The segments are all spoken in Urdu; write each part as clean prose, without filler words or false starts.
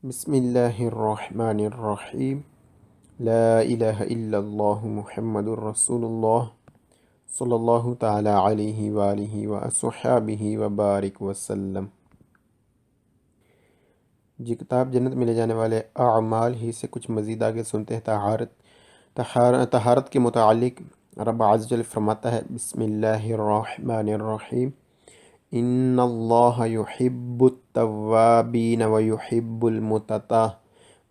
بسم اللہ الرحمن الرحیم لا الہ الا اللہ محمد الرسول اللہ صلی اللہ تعالی علیہ وآلہ وصحبہ وبارک وسلم۔ جی، کتاب جنت میں لے جانے والے اعمال ہی سے کچھ مزید آگے سنتے ہیں۔ طہارت کے متعلق رب عز و جل فرماتا ہے، بسم اللہ الرحمن الرحیم، ان اللہ یحب التوابین ویحب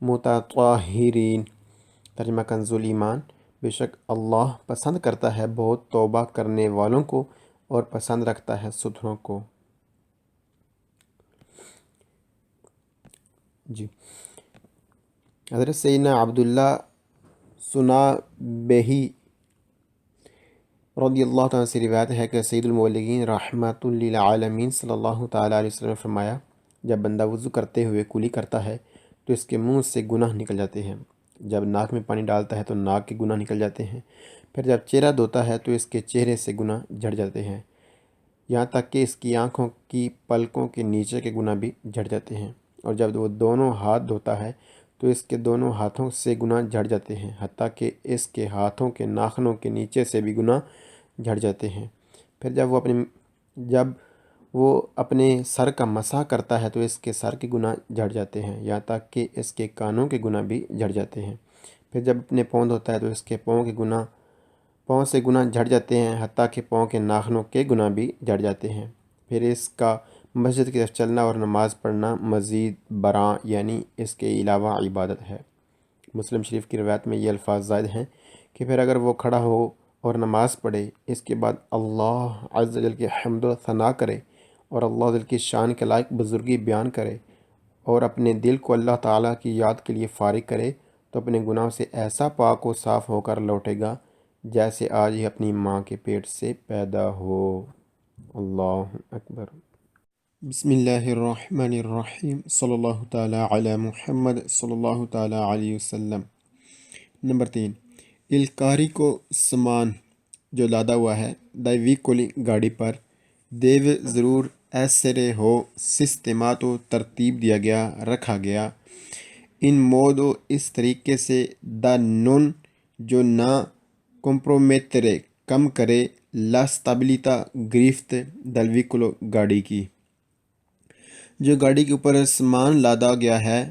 المتطہرین۔ ترجمہ کنز ایمان، بے شک اللہ پسند کرتا ہے بہت توبہ کرنے والوں کو اور پسند رکھتا ہے ستھروں کو۔ جی، حضرت سیدنا عبداللہ سنابحی رضی اللہ تعالیٰ سے روایت ہے کہ سید المبلغین رحمۃ للعالمین صلی اللہ تعالیٰ علیہ وسلم نے فرمایا، جب بندہ وضو کرتے ہوئے کلی کرتا ہے تو اس کے منہ سے گناہ نکل جاتے ہیں، جب ناک میں پانی ڈالتا ہے تو ناک کے گناہ نکل جاتے ہیں، پھر جب چہرہ دھوتا ہے تو اس کے چہرے سے گناہ جھڑ جاتے ہیں، یہاں تک کہ اس کی آنکھوں کی پلکوں کے نیچے کے گناہ بھی جھڑ جاتے ہیں، اور جب وہ دونوں ہاتھ دھوتا ہے تو اس کے دونوں ہاتھوں سے گناہ جھڑ جاتے ہیں، حتیٰ کہ اس کے ہاتھوں کے ناخنوں کے نیچے سے بھی گناہ جھڑ جاتے ہیں، پھر جب وہ اپنے سر کا مسح کرتا ہے تو اس کے سر کے گناہ جھڑ جاتے ہیں، یہاں تک کہ اس کے کانوں کے گناہ بھی جھڑ جاتے ہیں، پھر جب اپنے پاؤں دھوتا ہے تو اس کے پاؤں سے گناہ جھڑ جاتے ہیں، حتیٰ کہ پاؤں کے ناخنوں کے گناہ بھی جھڑ جاتے ہیں، پھر اس کا مسجد کی طرف چلنا اور نماز پڑھنا مزید برآں یعنی اس کے علاوہ عبادت ہے۔ مسلم شریف کی روایت میں یہ الفاظ زائد ہیں کہ پھر اگر وہ کھڑا ہو اور نماز پڑھے، اس کے بعد اللہ عز و جل کی حمد و ثنا کرے اور اللہ عز و جل کی شان کے لائق بزرگی بیان کرے اور اپنے دل کو اللہ تعالیٰ کی یاد کے لیے فارغ کرے، تو اپنے گناہوں سے ایسا پاک و صاف ہو کر لوٹے گا جیسے آج ہی اپنی ماں کے پیٹ سے پیدا ہو۔ اللہ اکبر۔ بسم اللہ الرحمن الرحیم، صلی اللہ تعالیٰ علی محمد صلی اللہ تعالیٰ علیہ وسلم۔ نمبر 3، il carico سامان جو لادا ہوا ہے dai veicoli گاڑی پر deve ضرور essere ہو sistemato ترتیب دیا گیا، رکھا گیا، in modo اس طریقے سے da non جو نہ compromettere کم کرے la stabilità گرفت del veicolo گاڑی کی۔ جو گاڑی کے اوپر سامان لادا گیا ہے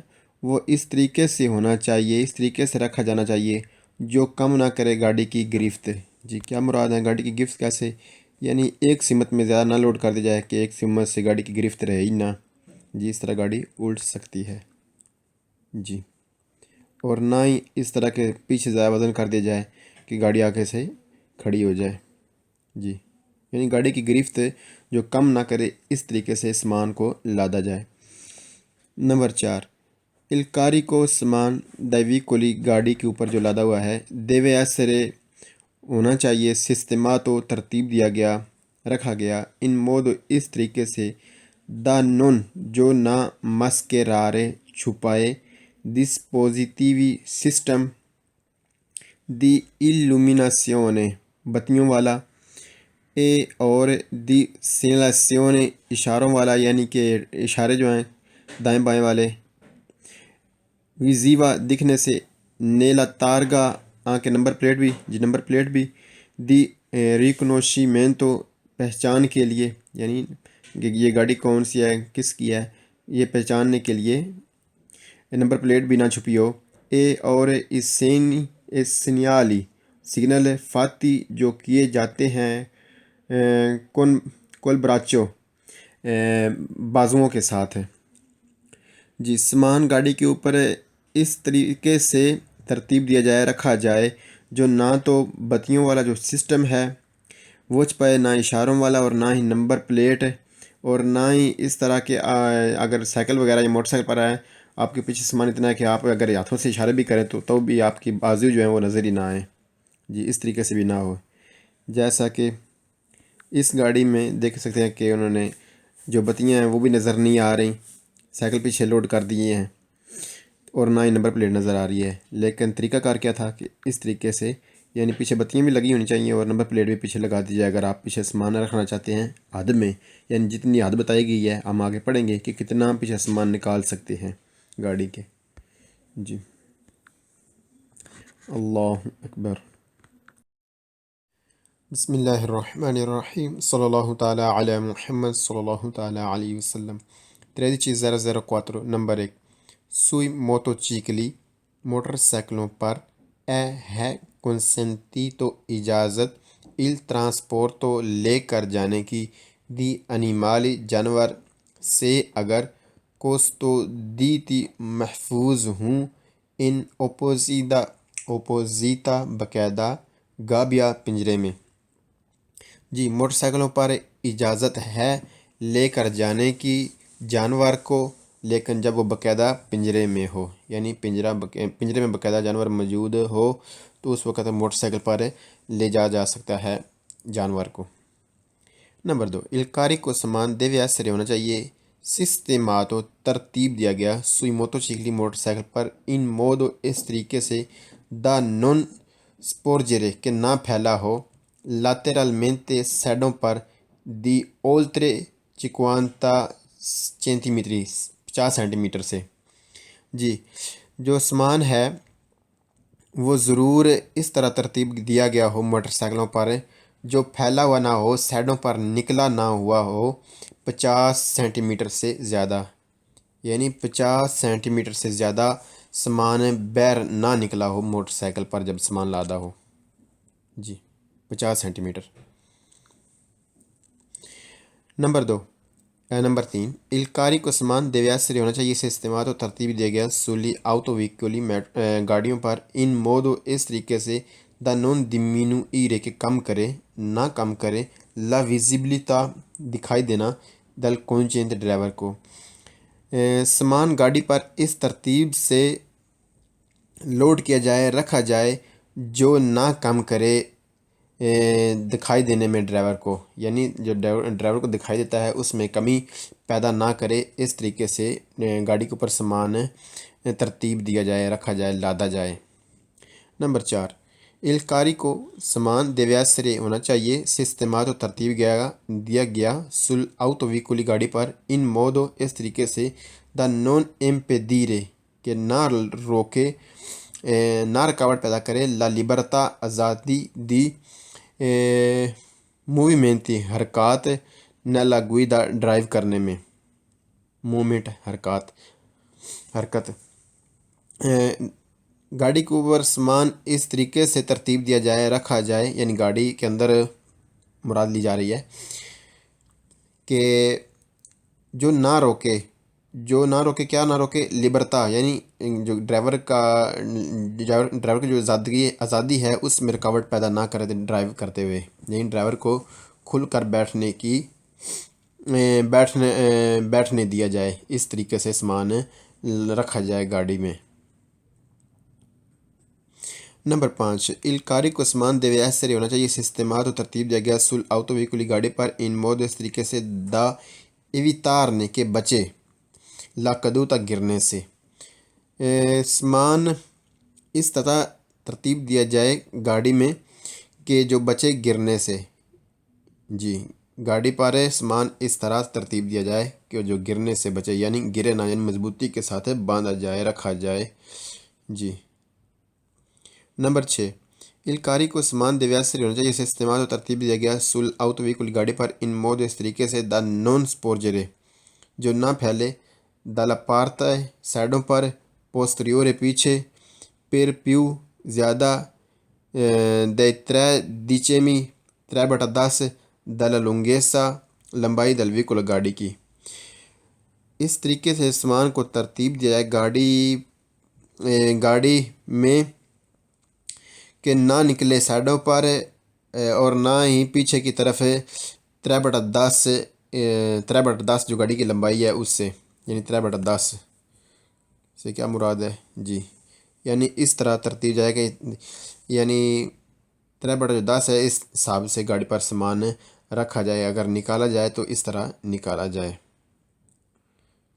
وہ اس طریقے سے ہونا چاہیے، اس طریقے سے رکھا جانا چاہیے جو کم نہ کرے گاڑی کی گرفت۔ جی، کیا مراد ہے گاڑی کی گرفت کیسے؟ یعنی ایک سمت میں زیادہ نہ لوڈ کر دی جائے کہ ایک سمت سے گاڑی کی گرفت رہے ہی نہ، جی اس طرح گاڑی الٹ سکتی ہے۔ جی، اور نہ ہی اس طرح کے پیچھے زیادہ وزن کر دیا جائے کہ گاڑی آگے سے کھڑی ہو جائے۔ جی، یعنی گاڑی کی گرفت جو کم نہ کرے اس طریقے سے سامان کو لادا جائے۔ نمبر 4، الکاری کو سامان dai veicoli گاڑی کے اوپر جو لادا ہوا ہے deve essere ہونا چاہیے سسٹماتو ترتیب دیا گیا، رکھا گیا، ان modo اس طریقے سے da non جو نہ mascherare چھپائے dispositivi system di illuminazione بتیوں والا اے اور دی segnalazione اشاروں والا یعنی کہ اشارے جو ہیں دائیں بائیں والے، ویزیوا دکھنے سے، نیلا تارگا کے نمبر پلیٹ بھی، جی نمبر پلیٹ بھی، دی ریکنوشیمنٹو پہچان کے لیے، یعنی کہ یہ گاڑی کون سی ہے کس کی ہے یہ پہچاننے کے لیے نمبر پلیٹ بھی نہ چھپی ہو، اے اور سینیالی سگنل فاتی جو کیے جاتے ہیں کول براچو بازوؤں کے ساتھ ہے۔ جی، سامان گاڑی کے اوپر اس طریقے سے ترتیب دیا جائے، رکھا جائے جو نہ تو بتیوں والا جو سسٹم ہے وہ چھپائے، نہ اشاروں والا، اور نہ ہی نمبر پلیٹ، اور نہ ہی اس طرح کے اگر سائیکل وغیرہ یا موٹر سائیکل پر آئے آپ کے پیچھے سامان اتنا ہے کہ آپ اگر ہاتھوں سے اشارے بھی کریں تو بھی آپ کی بازو جو ہیں وہ نظر ہی نہ آئیں۔ جی، اس طریقے سے بھی نہ ہو، جیسا کہ اس گاڑی میں دیکھ سکتے ہیں کہ انہوں نے جو بتیاں ہیں وہ بھی نظر نہیں آ رہی، سائیکل پیچھے لوڈ کر دیے ہیں، اور نہ ہی نمبر پلیٹ نظر آ رہی ہے، لیکن طریقہ کار کیا تھا کہ اس طریقے سے یعنی پیچھے بتیاں بھی لگی ہونی چاہیے اور نمبر پلیٹ بھی پیچھے لگا دی جائے۔ اگر آپ پیچھے سامان رکھنا چاہتے ہیں حد میں، یعنی جتنی حد بتائی گئی ہے ہم آگے پڑھیں گے کہ کتنا پیچھے سامان نکال سکتے ہیں۔ گاڑی کے. جی اللہ اکبر. بسم اللہ الرحمن الرحیم صلی اللہ تعالیٰ علی محمد صلی اللہ تعالیٰ علیہ وسلم. 13.004. نمبر 1. Sui motocicli, موٹر سائیکلوں پر ہے consentito اجازت il trasporto لے کر جانے کی di animali جانور سے اگر custoditi محفوظ ہوں ان opposita باقاعدہ گابیا پنجرے میں. جی موٹر سائیکلوں پر اجازت ہے لے کر جانے کی جانور کو، لیکن جب وہ باقاعدہ پنجرے میں ہو، یعنی پنجرے میں باقاعدہ جانور موجود ہو تو اس وقت موٹر سائیکل پر لے جا سکتا ہے جانور کو. نمبر 2. الکاری کو سامان دیوی ایسے ہونا چاہیے سسٹماتو ترتیب دیا گیا سوئی موتو چیکلی موٹر سائیکل پر ان مودو اس طریقے سے دا نون سپورجرے کے نہ پھیلا ہو lateralmente سائڈوں پر دی oltre 50 centimetre 50 centimetre سے. جی جو سامان ہے وہ ضرور اس طرح ترتیب دیا گیا ہو موٹر سائیکلوں پر جو پھیلا ہوا نہ ہو، سائڈوں پر نکلا نہ ہوا ہو 50 سینٹی میٹر سے زیادہ، یعنی 50 سینٹی میٹر سے زیادہ سامان باہر نہ نکلا ہو موٹر سائیکل پر جب سامان لادا ہو. جی 50 سینٹی میٹر. نمبر 3. الکاری کو سامان دیویاسری ہونا چاہیے اسے استعمال و ترتیب دیا گیا سولی آؤتو ویکولی گاڑیوں پر ان مودو اس طریقے سے دا نون دمینو ایرے کے کم کرے نہ کم کرے لا ویزیبلٹا دکھائی دینا دل کونچینت ڈرائیور کو. سامان گاڑی پر اس ترتیب سے لوڈ کیا جائے رکھا جائے جو نہ کم کرے دکھائی دینے میں ڈرائیور کو، یعنی جو ڈرائیور کو دکھائی دیتا ہے اس میں کمی پیدا نہ کرے. اس طریقے سے گاڑی کے اوپر سامان ترتیب دیا جائے، رکھا جائے، لادا جائے. نمبر 4. الکاری کو سامان دیویاسرے ہونا چاہیے سسٹمات و ترتیب دیا گیا سل آؤتو ویکولی گاڑی پر ان مودو اس طریقے سے دا نون امپیدیرے کہ نہ روکے نہ رکاوٹ پیدا کرے لا لیبرتا آزادی دی موویمنتی حرکات نلا گویدا ڈرائیو کرنے میں. موومنٹ حرکت گاڑی کے اوپر سامان اس طریقے سے ترتیب دیا جائے رکھا جائے، یعنی گاڑی کے اندر مراد لی جا رہی ہے کہ جو نہ روکے کیا نہ روکے لیبرتا، یعنی جو ڈرائیور کی جو آزادی ہے اس میں رکاوٹ پیدا نہ کرے ڈرائیو کرتے ہوئے، یعنی ڈرائیور کو کھل کر بیٹھنے دیا جائے، اس طریقے سے سامان رکھا جائے گاڑی میں. نمبر 5. الکاری کو سامان دیوی ایسے ہونا چاہیے سسٹمات و ترتیب دیا گیا سل آؤتو ویکولی گاڑی پر ان مود اس طریقے سے دا ایویتارنے کے بچے لا کدوتا گرنے سے. سامان اس طرح ترتیب دیا جائے گاڑی میں کہ جو بچے گرنے سے. جی گاڑی پر سامان اس طرح ترتیب دیا جائے کہ جو گرنے سے بچے، یعنی گرے نہ، یعنی مضبوطی کے ساتھ باندھا جائے، رکھا جائے. جی نمبر 6. الکاری کو سامان دیویاسری ہونا چاہیے اسے استعمال و ترتیب دیا گیا سل آؤتو ویکولی گاڑی پر ان مود اس طریقے سے دا نون سپورجرے جو نہ پھیلے دالا پارتا ہے سائڈوں پر پوستریورے پیچھے پیر پیو زیادہ دے 3 3/10 دالا لونگیسا لمبائی دل ویکول گاڑی کی. اس طریقے سے سامان کو ترتیب دیا جائے گاڑی میں کہ نہ نکلے سائڈوں پر اور نہ ہی پیچھے کی طرف 3/10 جو گاڑی کی لمبائی ہے اس سے، یعنی 3/10 سے کیا مراد ہے. جی یعنی اس طرح ترتیب جائے کہ یعنی 3/10 ہے، اس حساب سے گاڑی پر سامان رکھا جائے، اگر نکالا جائے تو اس طرح نکالا جائے.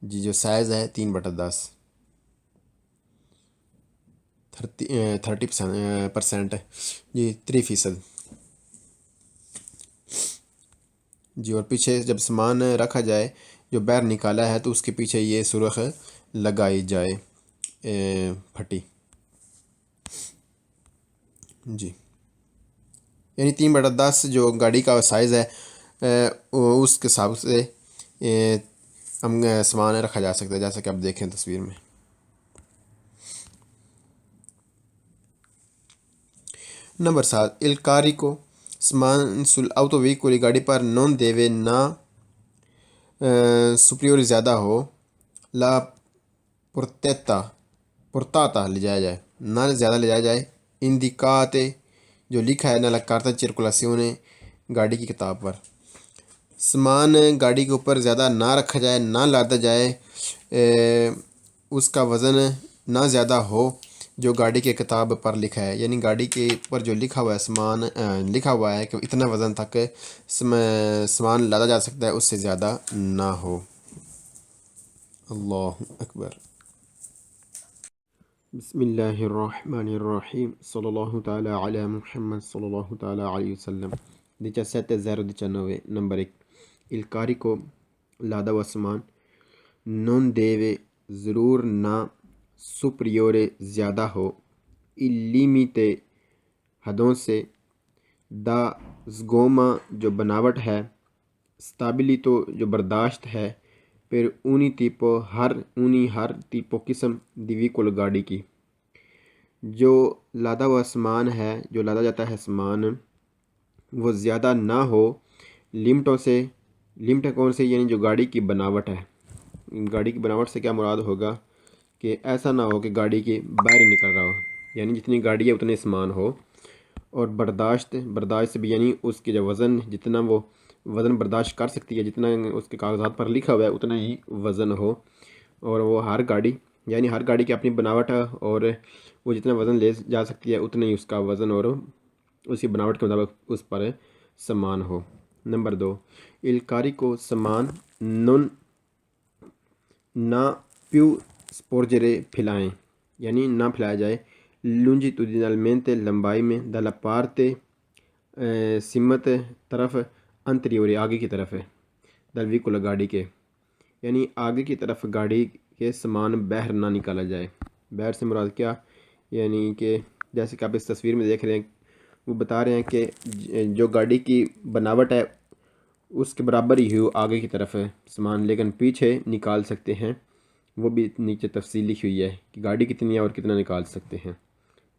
جی جو سائز ہے 3/10 30%. جی 3%. جی اور پیچھے جب سامان رکھا جائے جو باہر نکالا ہے تو اس کے پیچھے یہ سرخ لگائی جائے پھٹی. جی یعنی 3/10 جو گاڑی کا سائز ہے اس کے حساب سے ہم سامان رکھا جا سکتا ہے، جیسا کہ آپ دیکھیں تصویر میں. نمبر 7 il carico سامان sull'auto veicoli گاڑی پر non deve نہ superiore زیادہ ہو لا portata لے جایا جائے، نہ زیادہ لے جایا جائے indicate جو لکھا ہے nella carta di circolazione گاڑی کی کتاب پر. سامان گاڑی کے اوپر زیادہ نہ رکھا جائے، نہ لادا جائے، اس کا وزن نہ زیادہ ہو جو گاڑی کے کتاب پر لکھا ہے. یعنی گاڑی کے اوپر جو لکھا ہوا ہے سامان لکھا ہوا ہے کہ اتنا وزن تک سامان لادا جا سکتا ہے، اس سے زیادہ نہ ہو. اللہ اکبر. بسم اللہ الرحمن الرحیم صلی اللہ تعالی علی محمد صلی اللہ تعالی علیہ وسلم. 17/019 نمبر 1 il carico لادا ہوا سامان non deve ضرور نہ superiore زیادہ ہو il limite حدوں سے دا sgoma جو بناوٹ ہے stabilito جو برداشت ہے پھر اونی تیپو ہر تیپو قسم دی ویکول گاڑی کی. جو لادا ہوا سامان ہے، جو لادا جاتا ہے سامان، وہ زیادہ نہ ہو لمٹوں سے. لمٹ کون سے؟ یعنی جو گاڑی کی بناوٹ ہے. گاڑی کی بناوٹ سے کیا مراد ہوگا کہ ایسا نہ ہو کہ گاڑی کے باہر نکل رہا ہو، یعنی جتنی گاڑی ہے اتنے سامان ہو. اور برداشت سے بھی یعنی اس کے جو وزن جتنا وہ وزن برداشت کر سکتی ہے، جتنا اس کے کاغذات پر لکھا ہوا ہے اتنا ہی وزن ہو. اور وہ ہر گاڑی یعنی ہر گاڑی کی اپنی بناوٹ ہے اور وہ جتنا وزن لے جا سکتی ہے اتنا ہی اس کا وزن اور اس کی بناوٹ کے مطابق اس پر سامان ہو. نمبر 2 il carico سامان نون نہ پیو سپورجرے پھیلائیں، یعنی نہ پھیلایا جائے longitudinalmente لمبائی میں dalla parte سمت طرف anteriore آگے کی طرف ہے dal veicolo گاڑی کے، یعنی آگے کی طرف گاڑی کے سامان باہر نہ نکالا جائے. باہر سے مراد کیا؟ یعنی کہ جیسے کہ آپ اس تصویر میں دیکھ رہے ہیں، وہ بتا رہے ہیں کہ جو گاڑی کی بناوٹ ہے اس کے برابر ہی ہو آگے کی طرف ہے سامان، لیکن پیچھے نکال سکتے ہیں. وہ بھی نیچے تفصیل لکھی ہوئی ہے کہ گاڑی کتنی ہے اور کتنا نکال سکتے ہیں،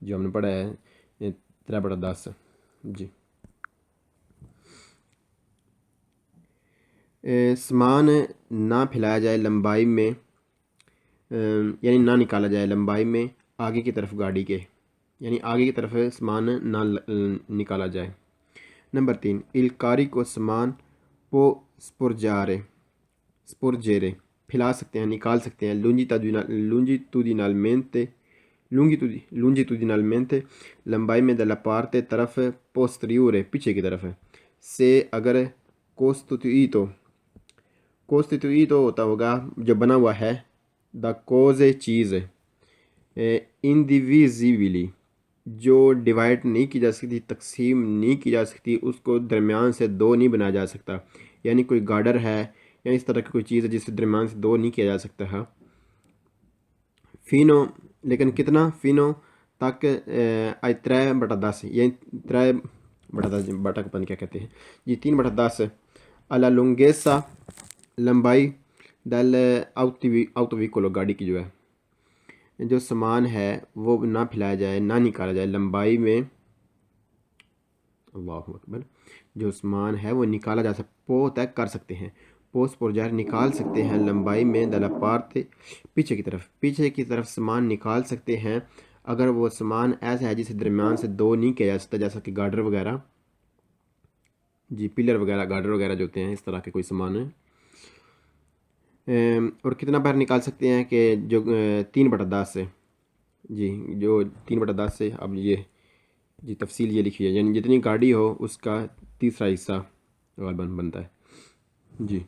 جو ہم نے پڑھا ہے 3/10. جی سامان نہ پھیلایا جائے لمبائی میں، یعنی نہ نکالا جائے لمبائی میں آگے کی طرف گاڑی کے، یعنی آگے کی طرف سامان نہ نکالا جائے. نمبر 3 il carico سامان پو سپورجیرے پھیلا سکتے ہیں، نکال سکتے ہیں longitudinalmente لمبائی میں dalla parte طرف posteriore پیچھے کی طرف ہے سے اگر costituito ہوتا ہوگا جو بنا ہوا ہے دا cose چیز indivisibili جو ڈیوائڈ نہیں کی جا سکتی، تقسیم نہیں کی جا سکتی، اس کو درمیان سے دو نہیں بنایا جا سکتا. یعنی کوئی گارڈر ہے یا اس طرح کی کوئی چیز ہے جس سے درمیان سے دو نہیں کیا جا سکتا ہے. فینو لیکن کتنا؟ فینو تک 3/10 یعنی 3/10 بٹا کا پن کیا کہتے ہیں جی 3/10 alla lunghezza لمبائی دل auto veicolo گاڑی کی جو ہے، جو سامان ہے وہ نہ پھیلایا جائے، نہ نکالا جائے لمبائی میں. اللہ اکبر. جو سامان ہے وہ نکالا جا سکتا، پو تک کر سکتے ہیں، پوسٹ پورجار نکال سکتے ہیں لمبائی میں دلا پارتے پیچھے کی طرف سامان نکال سکتے ہیں اگر وہ سامان ایسا ہے جسے درمیان سے دو نہیں کیا جا سکتا، جیسا کہ گارڈر وغیرہ، جی پلر وغیرہ، گارڈر وغیرہ جو ہوتے ہیں اس طرح کے کوئی سامان ہے. اور کتنا باہر نکال سکتے ہیں کہ جو 3/10 سے، جی جو 3/10 سے اب یہ جی تفصیل یہ لکھی ہے، یعنی جتنی گاڑی ہو اس کا تیسرا حصہ غالباً بنتا ہے. جی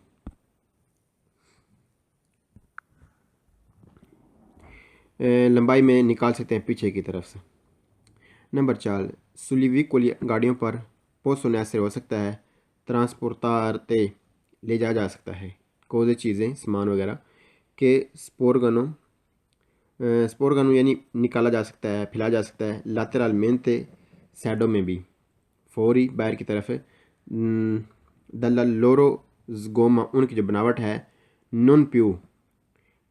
لمبائی میں نکال سکتے ہیں پیچھے کی طرف سے. نمبر 4 سلیوی کولی گاڑیوں پر پوسٹ ہونے سے ہو سکتا ہے ٹرانسپورتارتے لے جا سکتا ہے کوزے چیزیں سامان وغیرہ کہ سپورگنو یعنی نکالا جا سکتا ہے، پھیلایا جا سکتا ہے، لاترالمنتے سیڈوں میں بھی فوری باہر کی طرف، دلا لورو زگوما ان کی جو بناوٹ ہے، نون پیو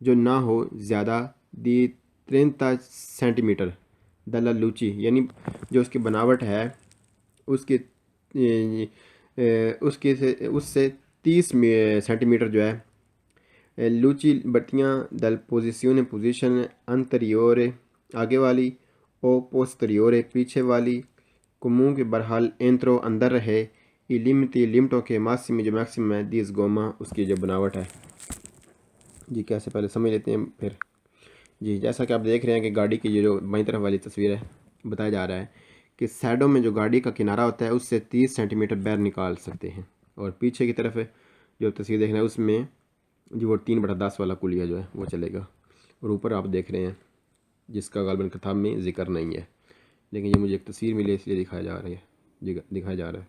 جو نہ ہو زیادہ دی 30 سینٹی میٹر، دلا لوچی یعنی جو اس کی بناوٹ ہے اس سے 30 سینٹی میٹر جو ہے، لوچی بٹیاں دل پوزیشن انتریورے آگے والی، او پوستریورے پیچھے والی، کموں کے برحال انترو اندر رہے، ای لیمٹی لیمٹوں کے ماسمی جو میکسیمم ہے، دیز گوما اس کی جو بناوٹ ہے۔ جی کیسے پہلے سمجھ لیتے ہیں پھر۔ جی جیسا کہ آپ دیکھ رہے ہیں کہ گاڑی کی جو بائیں طرف والی تصویر ہے، بتایا جا رہا ہے کہ سائڈوں میں جو گاڑی کا کنارہ ہوتا ہے اس سے 30 سینٹی میٹر باہر نکال سکتے ہیں، اور پیچھے کی طرف جو تصویر دیکھ رہے ہیں اس میں جو وہ 3/10 والا کلیہ جو ہے وہ چلے گا، اور اوپر آپ دیکھ رہے ہیں جس کا غالباً کتاب میں ذکر نہیں ہے، لیکن یہ مجھے ایک تصویر ملی اس لیے دکھایا جا رہا ہے۔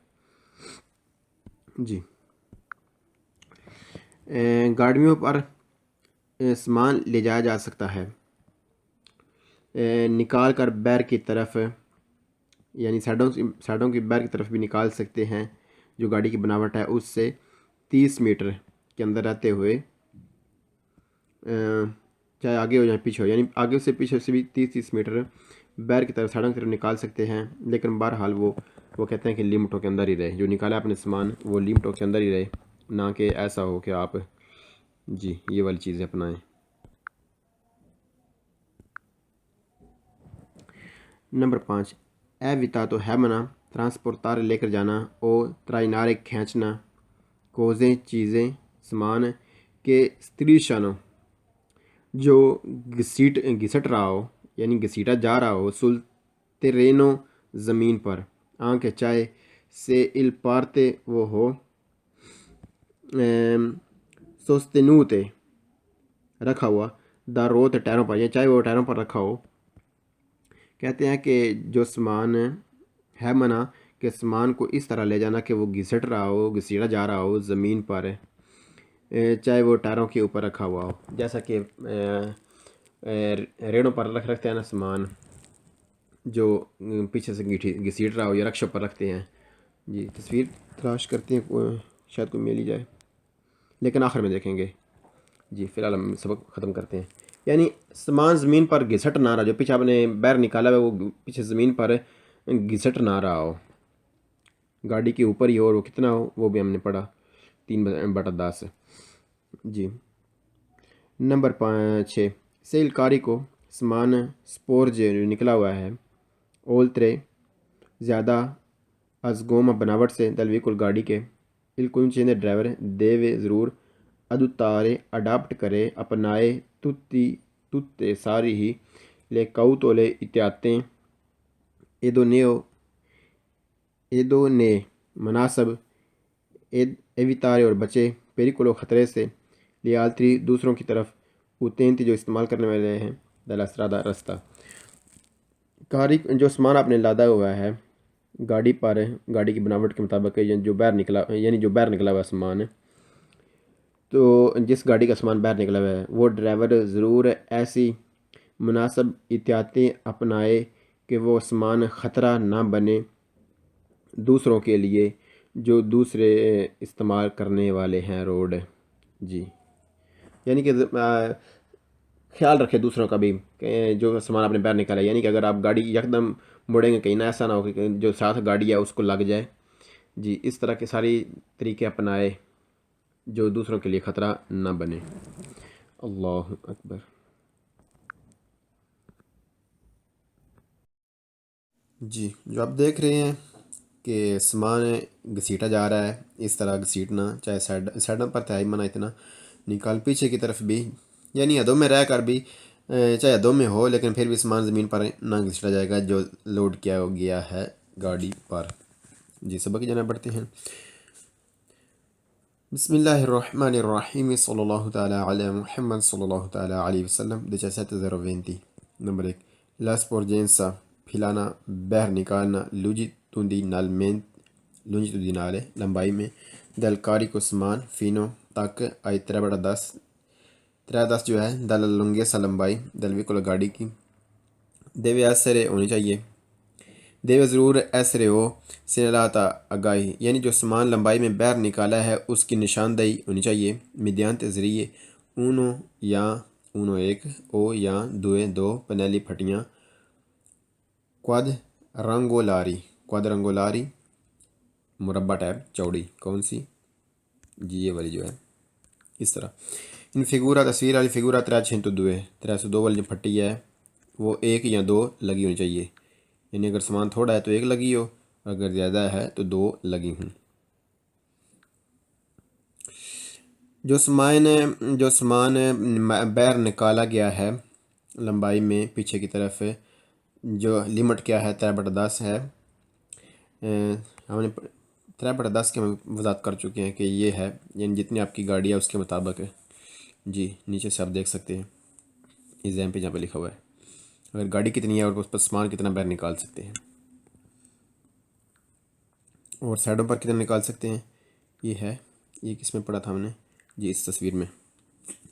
جی گاڑیوں پر سامان لے جایا جا سکتا ہے، نکال کر بیر کی طرف، یعنی سائڈوں کی بیر کی طرف بھی نکال سکتے ہیں، جو گاڑی کی بناوٹ ہے اس سے 30 میٹر کے اندر رہتے ہوئے، چاہے آگے ہو یا پیچھے ہو، یعنی آگے سے پیچھے سے بھی 30 میٹر بیر کی طرف سائڈوں کی طرف نکال سکتے ہیں، لیکن بہرحال وہ کہتے ہیں کہ لیمٹوں کے اندر ہی رہے، جو نکالا اپنے سامان وہ لیمٹوں کے اندر ہی رہے، نہ کہ ایسا ہو کہ آپ جی یہ والی چیزیں اپنائیں۔ نمبر 5، اے وتا تو ہے منا ٹرانسپورتار لے کر جانا، او ترائنارے کھینچنا، کوزیں چیزیں سامان کے ستریشانو جو گھسٹ رہا ہو، یعنی گھسیٹا جا رہا ہو، سل ترینو زمین پر، آنکھ چائے سے ال پارتے وہ ہو، سوستنوتے رکھا ہوا، دا روت ٹائروں پر، یا چاہے وہ ٹائروں پر رکھا ہو۔ کہتے ہیں کہ جو سامان ہے منع کہ سامان کو اس طرح لے جانا کہ وہ گھسٹ رہا ہو، گھسیٹا جا رہا ہو زمین پر، چاہے وہ ٹائروں کے اوپر رکھا ہوا ہو، جیسا کہ ریڑوں پر رکھتے ہیں نا سامان جو پیچھے سے گھسیٹ رہا ہو، یا رکشوں پر رکھتے ہیں۔ جی تصویر تلاش کرتے ہیں، شاید کوئی مل ہی جائے، لیکن آخر میں دیکھیں گے۔ جی فی الحال ہم سبق ختم کرتے ہیں۔ یعنی سامان زمین پر گھسٹ نہ رہا، جو پیچھے آپ نے باہر نکالا ہوا وہ پیچھے زمین پر گھسٹ نہ رہا ہو، گاڑی کے اوپر ہی ہو، اور وہ کتنا ہو وہ بھی ہم نے پڑھا 3/10۔ جی نمبر 6، سیل کاری کو سامان سپور جو نکلا ہوا ہے، اولترے زیادہ از گوما بناوٹ سے دلویکل گاڑی کے، الکنچین ڈرائیور دیوے ضرور ادوتارے اڈاپٹ کرے، اپنائے تُتے ساری ہی لے کاؤتولے اتیاتیں ایدو نے مناسب ایویتارے اور بچے پیریکولو خطرے سے، لیالتری دوسروں کی طرف، اوتینتی جو استعمال کرنے والے ہیں، دلاسرادہ رستہ، کاری جو سامان آپ نے لادا ہوا ہے گاڑی پر، گاڑی کی بناوٹ کے مطابق، یعنی جو باہر نکلا ہوا سامان، تو جس گاڑی کا سامان باہر نکلا ہوا ہے وہ ڈرائیور ضرور ایسی مناسب احتیاطیں اپنائے کہ وہ سامان خطرہ نہ بنے دوسروں کے لیے جو دوسرے استعمال کرنے والے ہیں روڈ۔ جی یعنی کہ خیال رکھے دوسروں کا بھی کہ جو سامان آپ نے باہر نکالا ہے، یعنی کہ اگر آپ گاڑی یکدم مڑیں گے کہیں نہ ایسا نہ ہو کہ جو ساتھ گاڑی ہے اس کو لگ جائے۔ جی اس طرح کے ساری طریقے اپنائے جو دوسروں کے لیے خطرہ نہ بنے۔ اللہ اکبر۔ جی جو آپ دیکھ رہے ہیں کہ سامان گھسیٹا جا رہا ہے، اس طرح گھسیٹنا، چاہے سائڈوں پر تھا منع اتنا نکال، پیچھے کی طرف بھی، یعنی حدوں میں رہ کر بھی، چاہے حدوں میں ہو لیکن پھر بھی سامان زمین پر نہ گھسیٹا جائے گا جو لوڈ کیا گیا ہے گاڑی پر۔ جی سبق کی جانب بڑھتے ہیں۔ بسم اللہ الرحمن الرحیم، صلی اللہ تعالیٰ علی محمد صلی اللہ تعالیٰ علیہ وسلم۔ 1720 نمبر 1، لاس پورجینسا پھیلانا، باہر نکالنا، لمبائی میں، دل کاری کو سامان، فینو تک، آئی 3/10، 310 جو ہے دل لنگیسا لمبائی دلوی کو گاڑی کی. دیوے ایسرے ہونی چاہیے. دیوے ضرور ایسرے ہو سینلاتا آگاہی یعنی جو سامان لمبائی میں باہر نکالا ہے اس کی نشاندہی ہونی چاہیے. میدیانت ذریعے اونو یا اونو ایک او یا دوے دو پنیلی پھٹیاں کواد رنگولاری مربع ٹائپ چوڑی کون سی جی یہ والی جو ہے اس طرح. ان فگورا تصویر والی فگورا 302 والی جو پھٹی ہے وہ ایک یا دو لگی ہونی چاہیے. یعنی اگر سامان تھوڑا ہے تو ایک لگی ہو، اگر زیادہ ہے تو دو لگی ہوں. جو سامان باہر نکالا گیا ہے لمبائی میں پیچھے کی طرف، جو لمٹ کیا ہے 3/10 ہے. ہم نے 3/10 کے وضاحت کر چکے ہیں کہ یہ ہے یعنی جتنی آپ کی گاڑی ہے اس کے مطابق ہے. جی نیچے سے آپ دیکھ سکتے ہیں ایگزام پہ جہاں پہ لکھا ہوا ہے اگر گاڑی کتنی ہے اور اس پر سامان کتنا باہر نکال سکتے ہیں اور سائڈوں پر کتنا نکال سکتے ہیں. یہ ہے، یہ کس میں پڑھا تھا ہم نے جی اس تصویر میں.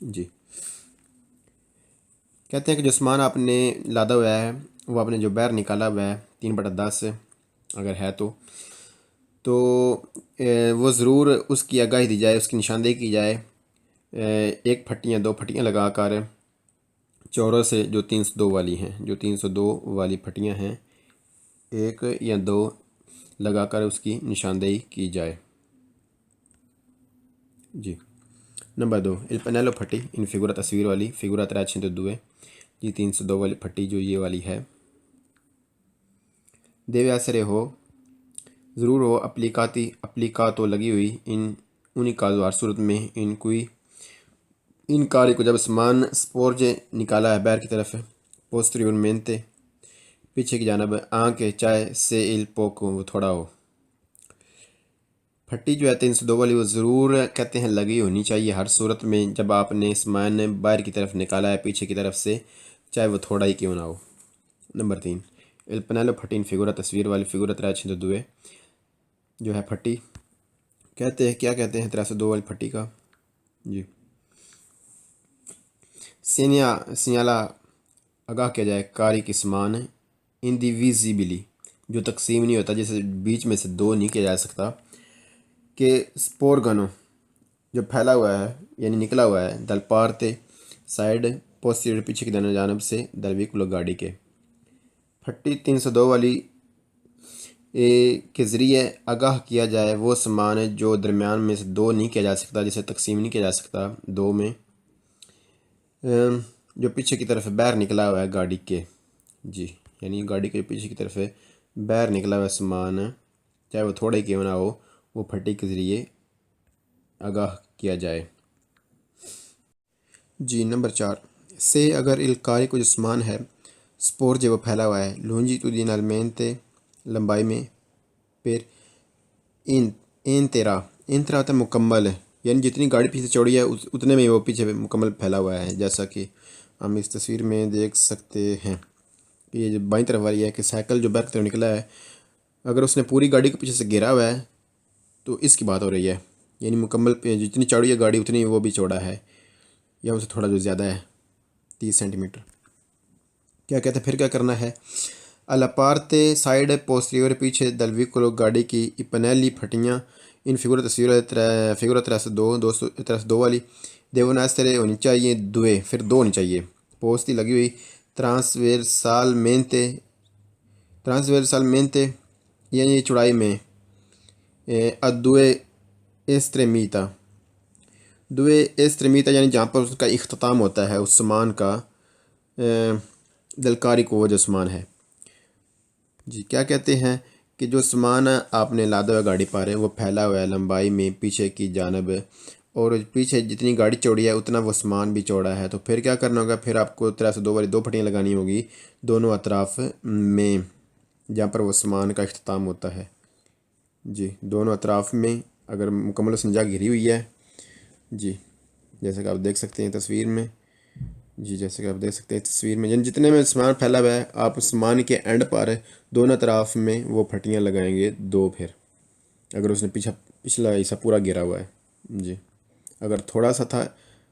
جی کہتے ہیں کہ جو سامان آپ نے لادا ہوا ہے وہ آپ نے جو باہر نکالا ہوا ہے 3/10 اگر ہے تو وہ ضرور اس کی آگاہی دی جائے، اس کی نشاندہی کی جائے. ایک پھٹیاں دو پھٹیاں لگا کر چوروں سے جو 302 والی ہیں، جو 302 والی پھٹیاں ہیں ایک یا دو لگا کر اس کی نشاندہی کی جائے. جی نمبر 2 il pannello پھٹی ان فگورا تصویر والی فگورا 302 جی 302 والی پھٹی جو یہ والی ہے. دیوے ایسرے ہو ضرور ہو اپلیکاتو لگی ہوئی انہی کازو ہر صورت میں ان کاری کو جب سامان سپورج نکالا ہے باہر کی طرف پوستریور مینتے پیچھے کی جانب آنکھ چائے سے il poco وہ تھوڑا ہو. پھٹی جو ہے 302 والی وہ ضرور کہتے ہیں لگی ہونی چاہیے ہر صورت میں جب آپ نے سامان باہر کی طرف نکالا ہے پیچھے کی طرف سے چاہے وہ تھوڑا ہی کیوں نہ ہو. نمبر 3 il pannello پھٹی ان فگورا تصویر والی فگورا 302 جو ہے پھٹی کہتے ہیں کیا کہتے ہیں 302 والی پھٹی کا. جی سینیالا آگاہ کیا جائے کاری کی سامان انڈیویزیبلی جو تقسیم نہیں ہوتا، جیسے بیچ میں سے دو نہیں کیا جا سکتا، کہ سپور گنو جو پھیلا ہوا ہے یعنی نکلا ہوا ہے دل پارتے سائڈ پوسٹیریور پیچھے کی دونوں جانب سے دلوی کلو گاڑی کے. پھٹی 302 والی کے ذریعے آگاہ کیا جائے وہ سامان جو درمیان میں سے دو نہیں کیا جا سکتا، جسے تقسیم نہیں کیا جا سکتا دو میں، جو پیچھے کی طرف باہر نکلا ہوا ہے گاڑی کے. جی یعنی گاڑی کے پیچھے کی طرف باہر نکلا ہوا سامان چاہے وہ تھوڑے کیوں نہ ہو وہ پھٹی کے ذریعے آگاہ کیا جائے. جی نمبر 4 سے اگر الکاری کو جو سامان ہے سپور جو وہ پھیلا ہوا ہے لونجی تو دینال مینتے لمبائی میں پھر انترا ہوتا ہے مکمل، یعنی جتنی گاڑی پیچھے چوڑی ہے اتنے میں وہ پیچھے مکمل پھیلا ہوا ہے. جیسا کہ ہم اس تصویر میں دیکھ سکتے ہیں کہ یہ جو بائیں طرف والی ہے کہ سائیکل جو بیک طرف نکلا ہے اگر اس نے پوری گاڑی کے پیچھے سے گھیرا ہوا ہے تو اس کی بات ہو رہی ہے، یعنی مکمل جتنی چوڑی ہے گاڑی اتنی وہ بھی چوڑا ہے یا اسے تھوڑا جو زیادہ ہے 30 سینٹی میٹر. کیا کہتے ہیں پھر کیا کرنا ہے الاپارتے سائڈ پوسٹیریور پیچھے دلوی کلو گاڑی کی پنیلی پھٹیاں ان فگورا تصویر فگورا 302 والی دیون ایسرے ہونی چاہیے دوے پھر دو ہونی چاہیے. پوستی لگی ہوئی ٹرانسورسال مینتے یعنی چوڑائی میں دوے ایستریمیتا یعنی جہاں پر اس کا اختتام ہوتا ہے اس سامان کا دلکاری کو وہ جو سامان ہے. جی کیا کہتے ہیں کہ جو سامان آپ نے لادا ہوا گاڑی پا رہے ہیں وہ پھیلا ہوا ہے لمبائی میں پیچھے کی جانب اور پیچھے جتنی گاڑی چوڑی ہے اتنا وہ سامان بھی چوڑا ہے. تو پھر کیا کرنا ہوگا، پھر آپ کو 302 والی دو پھٹیاں لگانی ہوگی دونوں اطراف میں جہاں پر وہ سامان کا اختتام ہوتا ہے. جی دونوں اطراف میں اگر مکمل سنجا گھری ہوئی ہے جی جیسا کہ آپ دیکھ سکتے ہیں تصویر میں. جی جیسے کہ آپ دیکھ سکتے ہیں تصویر میں یعنی جتنے میں سامان پھیلا ہوا ہے آپ سامان کے اینڈ پر دونوں اطراف میں وہ پھٹیاں لگائیں گے دو، پھر اگر اس نے پچھلا حصہ پورا گھیرا ہوا ہے. جی اگر تھوڑا سا تھا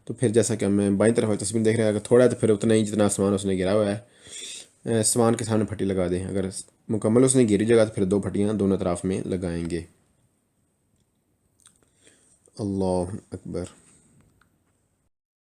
تو پھر جیسا کہ ہمیں بائیں طرف تصویر دیکھ رہے ہیں، اگر تھوڑا ہے تو پھر اتنا ہی جتنا آسمان اس نے گرا ہوا ہے آسمان کے سامنے پھٹی لگا دیں، اگر مکمل اس نے گری جگہ تو پھر 2 پھٹیاں دونوں اطراف میں لگائیں گے۔ اللہ اکبر۔